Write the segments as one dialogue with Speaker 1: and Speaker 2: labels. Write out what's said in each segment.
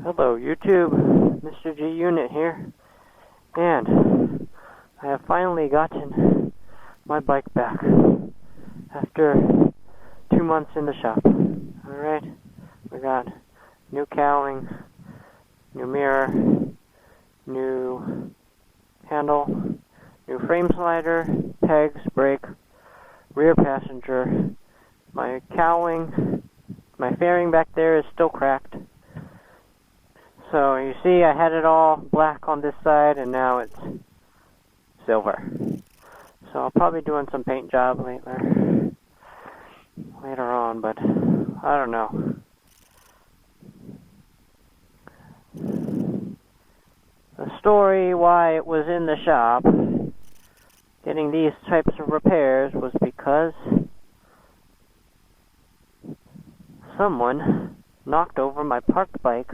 Speaker 1: Hello YouTube, Mr. G Unit here, and I have finally gotten my bike back after 2 months in the shop. Alright, we got new cowling, new mirror, new handle, new frame slider, pegs, brake, rear passenger. My cowling, my fairing back there is still cracked. So you see I had it all black on this side and now it's silver. So I'll probably doing some paint job later on, but I don't know. The story why it was in the shop getting these types of repairs was because someone knocked over my parked bike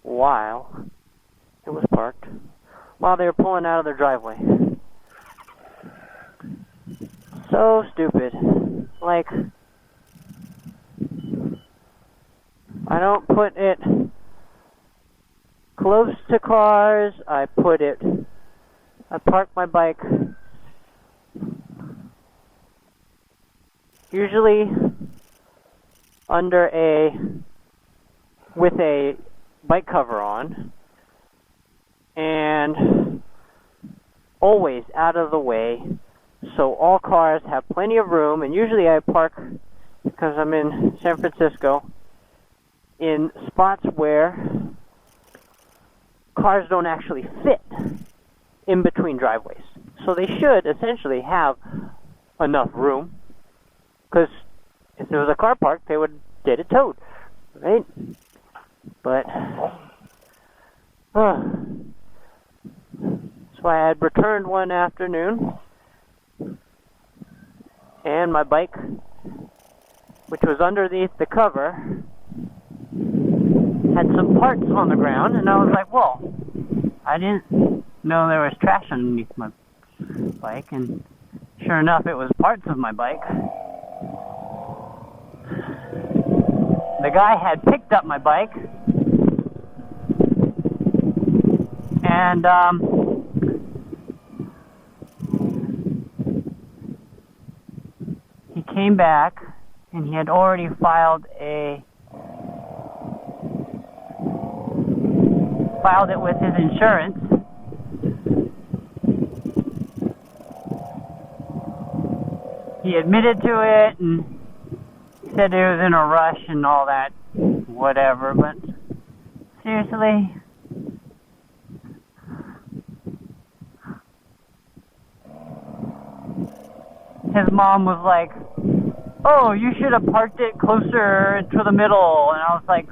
Speaker 1: while it was parked, while they were pulling out of their driveway. So stupid. Like, I don't put it close to cars, I park my bike usually with a bike cover on, and always out of the way, so all cars have plenty of room. And usually I park, because I'm in San Francisco, in spots where cars don't actually fit in between driveways. So they should essentially have enough room, because if there was a car parked, they would get it towed, right? But so I had returned one afternoon, and my bike, which was underneath the cover, had some parts on the ground, and I was like, whoa, I didn't know there was trash underneath my bike, and sure enough, it was parts of my bike. The guy had picked up my bike, and he came back, and he had already filed it with his insurance. He admitted to it, and said he was in a rush and all that, whatever, but seriously? His mom was like, oh, you should have parked it closer to the middle, and I was like,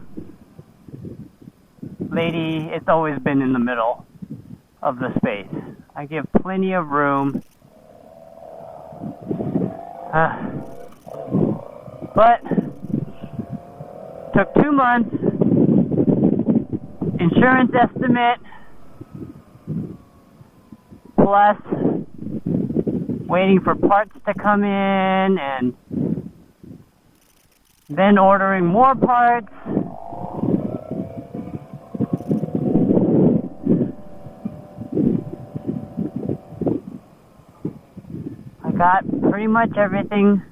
Speaker 1: lady, it's always been in the middle of the space. I give plenty of room. But took 2 months, insurance estimate, plus waiting for parts to come in, and then ordering more parts. I got pretty much everything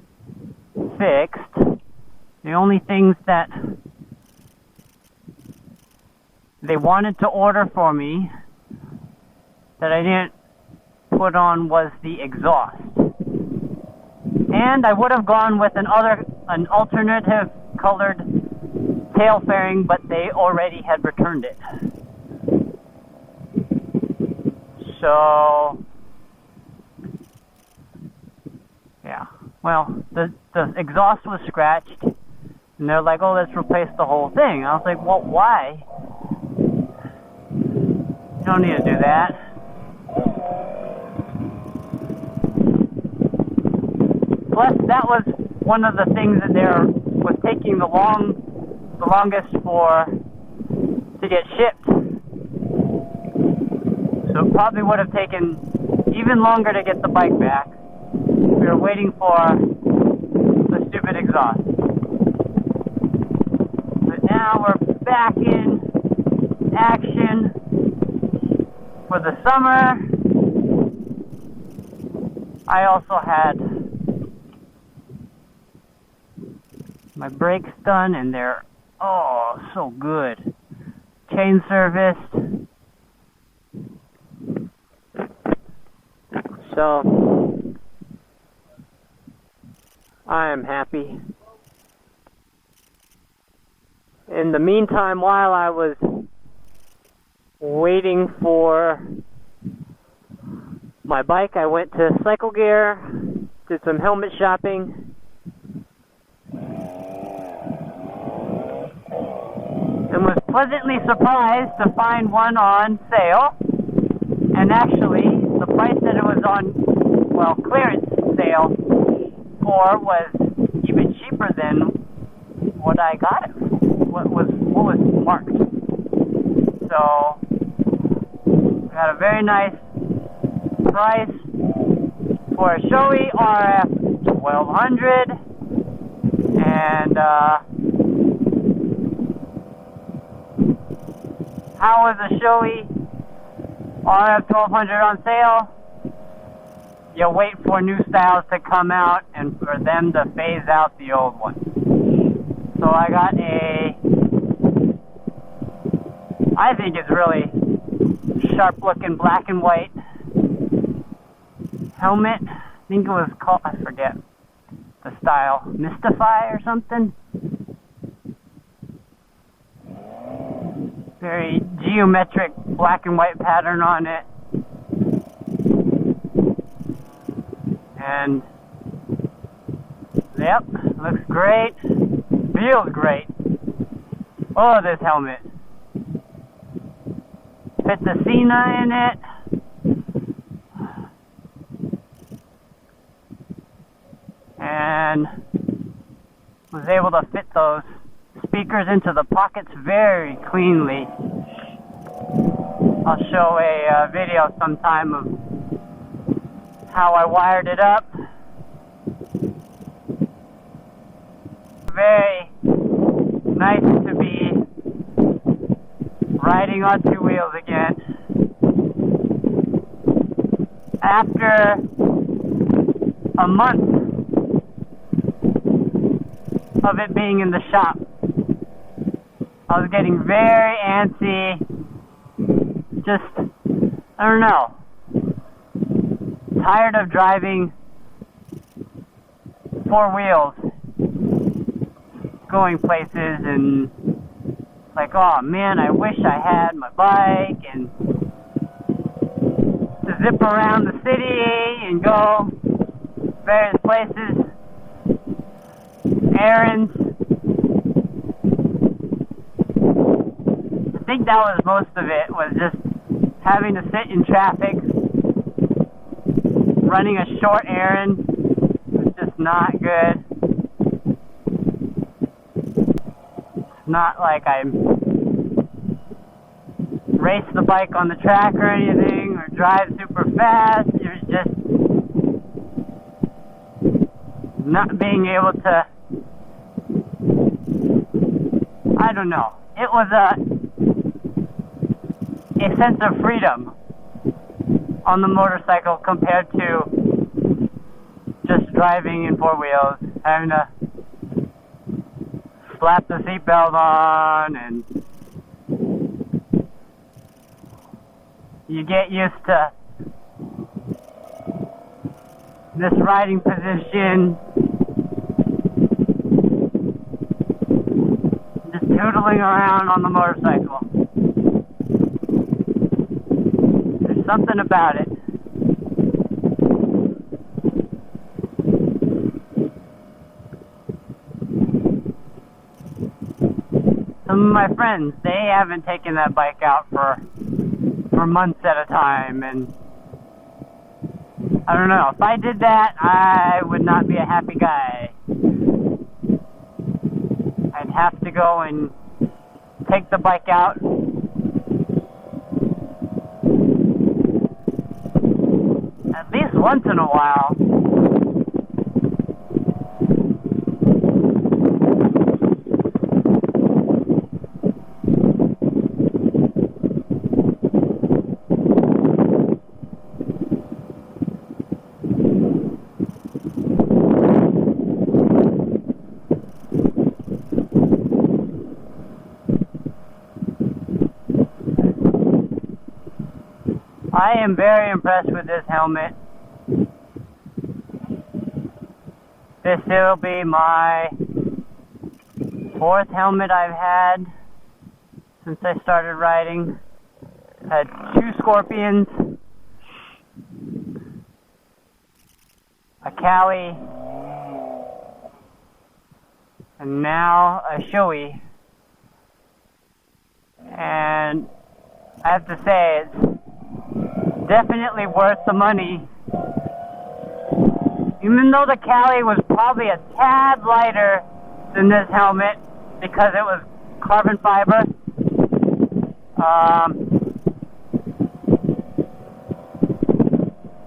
Speaker 1: fixed. The only things that they wanted to order for me that I didn't put on was the exhaust. And I would have gone with an alternative colored tail fairing, but they already had returned it. So yeah, well, the exhaust was scratched, and they're like, oh, let's replace the whole thing. I was like, well, why? You don't need to do that. Plus, that was one of the things that was taking the longest to get shipped. So it probably would have taken even longer to get the bike back. We were waiting for the stupid exhaust. But now we're back in action for the summer. I also had my brakes done, and they're so good. Chain serviced. So I am happy. In the meantime, while I was waiting for my bike, I went to Cycle Gear, did some helmet shopping, and was pleasantly surprised to find one on sale. And actually, the price that it was on, well, clearance sale for was even cheaper than what I got it for. What was marked. So got a very nice price for a Shoei RF1200, and how is a Shoei RF1200 on sale? You wait for new styles to come out and for them to phase out the old ones. So I got I think it's really sharp looking black and white helmet. I think it was called, I forget the style, Mystify or something. Very geometric black and white pattern on it. And yep, looks great. Feels great. Oh, this helmet. Fits a Cena in it. And was able to fit those speakers into the pockets very cleanly. I'll show a video sometime of how I wired it up. Very nice to be riding on two wheels again. After a month of it being in the shop, I was getting very antsy. Just, I don't know. Tired of driving four wheels, going places, and like, oh man, I wish I had my bike and to zip around the city and go various places, errands. I think that was most of it, was just having to sit in traffic, running a short errand. Was just not good. It's not like I race the bike on the track or anything, or drive super fast. It was just not being able to, I don't know. It was a sense of freedom on the motorcycle compared to just driving in four wheels, having to slap the seatbelt on, and you get used to this riding position, just tootling around on the motorcycle. There's something about it. Some of my friends, they haven't taken that bike out for months at a time, and I don't know. If I did that, I would not be a happy guy. I'd have to go and take the bike out at least once in a while. I am very impressed with this helmet. This will be my 4th helmet I've had since I started riding. Had 2 Scorpions, a Cali, and now a Shoei. And I have to say, it's definitely worth the money. Even though the Cali was probably a tad lighter than this helmet because it was carbon fiber.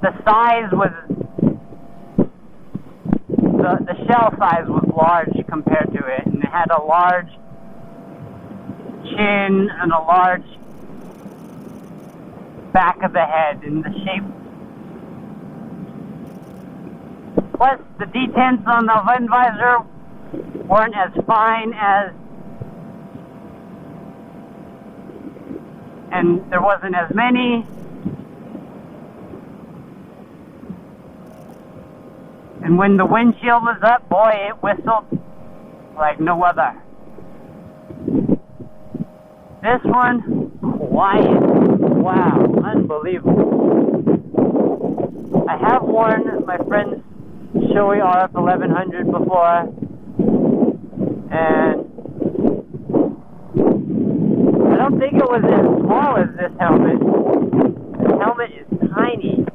Speaker 1: The size was, the shell size was large compared to it, and it had a large chin and a large back of the head in the shape. Plus, the detents on the wind visor weren't as fine as, and there wasn't as many. And when the windshield was up, boy, it whistled like no other. This one, quiet. Wow, unbelievable. I have worn my friend's Shoei RF1200 before, and I don't think it was as small as this helmet. This helmet is tiny.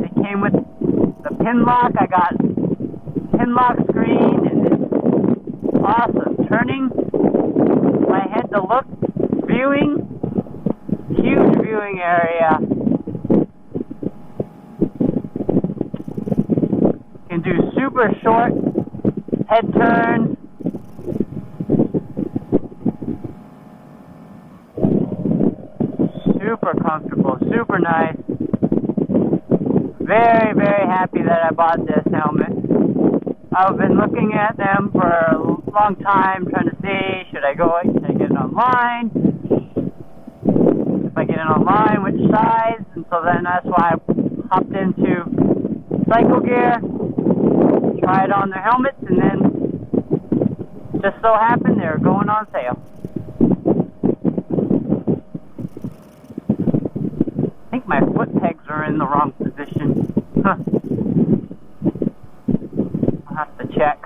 Speaker 1: It came with the pin lock. I got pin lock screen, and it's awesome. Turning my head to look, viewing, huge viewing area. Can do super short head turns. Super comfortable, super nice. Very, very happy that I bought this helmet. I've been looking at them for a long time, trying to see, should I get it online? If I get it online, which size? And so then that's why I hopped into Cycle Gear, tried on their helmets, and then just so happened they were going on sale. I think my foot pegs are in the wrong position. Huh. I'll have to check.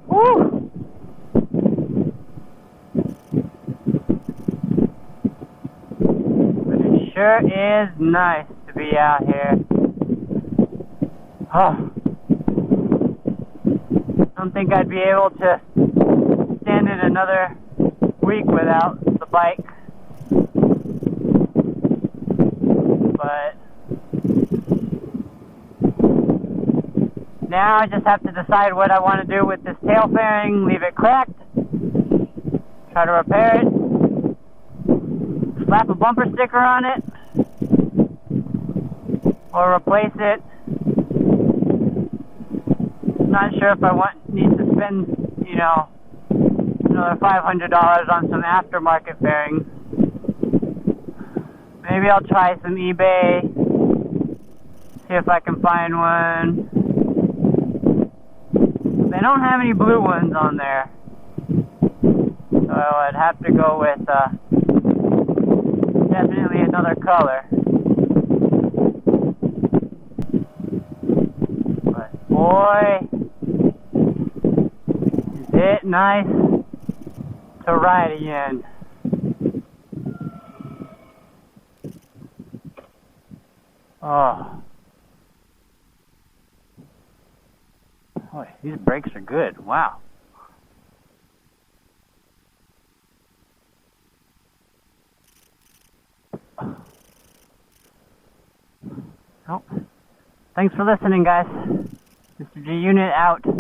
Speaker 1: Woo! But it sure is nice to be out here. Oh. I don't think I'd be able to stand it another week without the bike. But now I just have to decide what I want to do with this tail fairing. Leave it cracked, try to repair it, slap a bumper sticker on it, or replace it. Not sure if I need to spend, another $500 on some aftermarket fairings. Maybe I'll try some eBay, see if I can find one. They don't have any blue ones on there, so I'd have to go with definitely another color. But boy, is it nice to ride again. Oh. Boy, these brakes are good. Wow. Oh. Thanks for listening, guys. Mr. G Unit out.